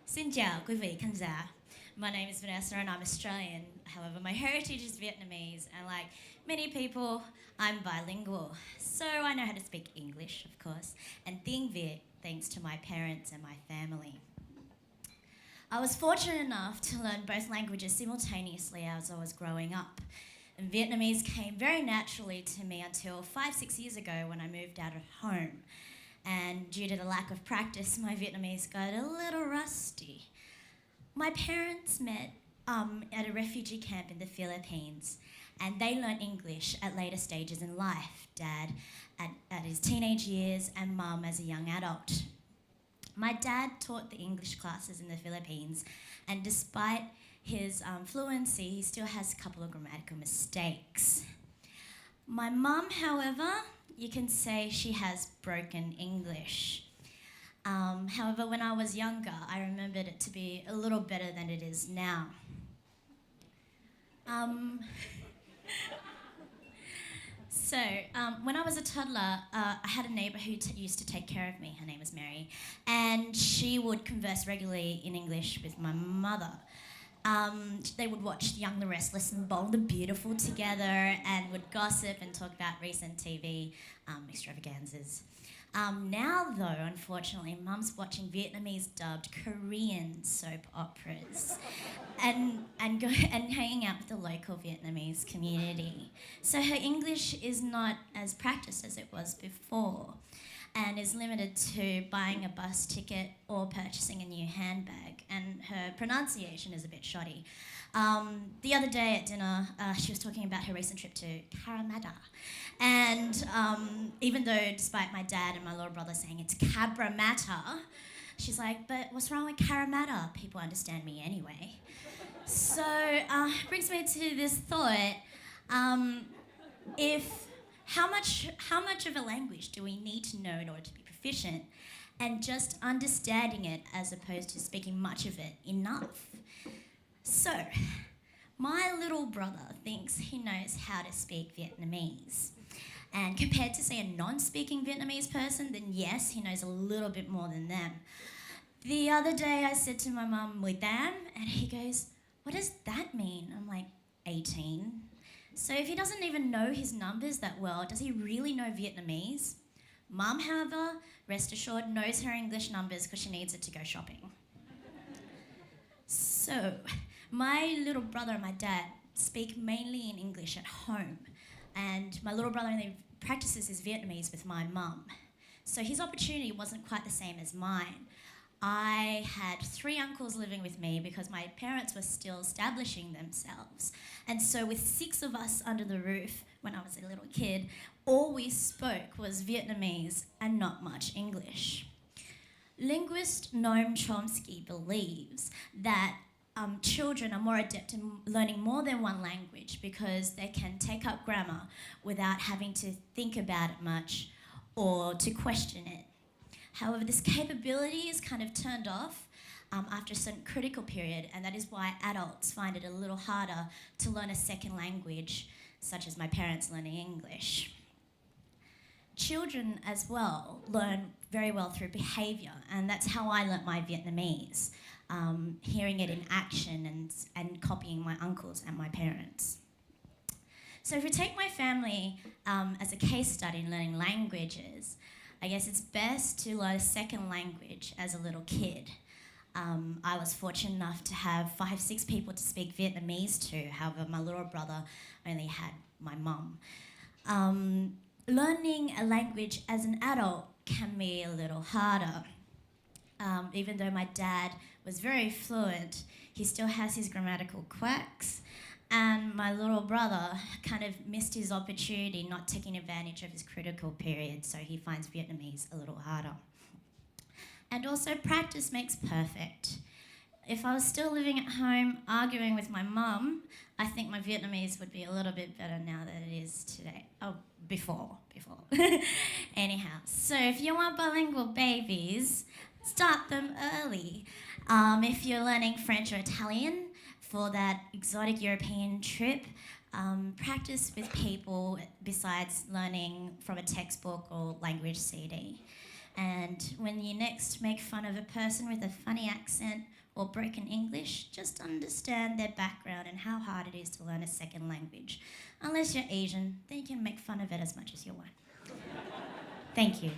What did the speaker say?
Xin chào quý vị khán giả. My name is Vanessa and I'm Australian. However, my heritage is Vietnamese, and like many people, I'm bilingual. So I know how to speak English, of course, and tiếng Việt thanks to my parents and my family. I was fortunate enough to learn both languages simultaneously as I was growing up. And Vietnamese came very naturally to me until 5-6 years ago when I moved out of home. And due to the lack of practice, my Vietnamese got a little rusty. My parents met at a refugee camp in the Philippines, and they learned English at later stages in life. Dad at his teenage years and Mum as a young adult. My dad taught the English classes in the Philippines, and despite his fluency, he still has a couple of grammatical mistakes. My mum, however, you can say she has broken English. However, when I was younger, I remembered it to be a little better than it is now. When I was a toddler, I had a neighbour who used to take care of me. Her name was Mary, and she would converse regularly in English with my mother. They would watch Young, the Restless and Bold the Beautiful together and would gossip and talk about recent TV extravaganzas. Now, though, unfortunately, Mum's watching Vietnamese dubbed Korean soap operas and hanging out with the local Vietnamese community. So her English is not as practiced as it was before, and is limited to buying a bus ticket or purchasing a new handbag, and her pronunciation is a bit shoddy. The other day at dinner, she was talking about her recent trip to Cabramatta, and even though, despite my dad and my little brother saying it's Cabramatta, she's like, but what's wrong with Cabramatta? People understand me anyway. So brings me to this thought, how much of a language do we need to know in order to be proficient, and just understanding it as opposed to speaking much of it enough? So, my little brother thinks he knows how to speak Vietnamese. And compared to, say, a non-speaking Vietnamese person, then yes, he knows a little bit more than them. The other day I said to my mum, "With them," and he goes, "What does that mean?" I'm like, 18. So if he doesn't even know his numbers that well, does he really know Vietnamese? Mum, however, rest assured, knows her English numbers because she needs it to go shopping. So, my little brother and my dad speak mainly in English at home, and my little brother only practices his Vietnamese with my mum. So his opportunity wasn't quite the same as mine. I had 3 uncles living with me because my parents were still establishing themselves. And so with 6 of us under the roof when I was a little kid, all we spoke was Vietnamese and not much English. Linguist Noam Chomsky believes that children are more adept in learning more than one language because they can take up grammar without having to think about it much or to question it. However, this capability is kind of turned off after a certain critical period, and that is why adults find it a little harder to learn a second language, such as my parents learning English. Children as well learn very well through behaviour, and that's how I learnt my Vietnamese, hearing it in action and copying my uncles and my parents. So if we take my family as a case study in learning languages, I guess it's best to learn a second language as a little kid. I was fortunate enough to have 5-6 people to speak Vietnamese to. However, my little brother only had my mum. Learning a language as an adult can be a little harder. Even though my dad was very fluent, he still has his grammatical quirks. And my little brother kind of missed his opportunity, not taking advantage of his critical period, so he finds Vietnamese a little harder. And also, practice makes perfect. If I was still living at home arguing with my mum, I think my Vietnamese would be a little bit better now than it is today. Oh, before. Anyhow, so if you want bilingual babies, start them early. If you're learning French or Italian, for that exotic European trip, practice with people besides learning from a textbook or language CD. And when you next make fun of a person with a funny accent or broken English, just understand their background and how hard it is to learn a second language. Unless you're Asian, then you can make fun of it as much as you want. Thank you.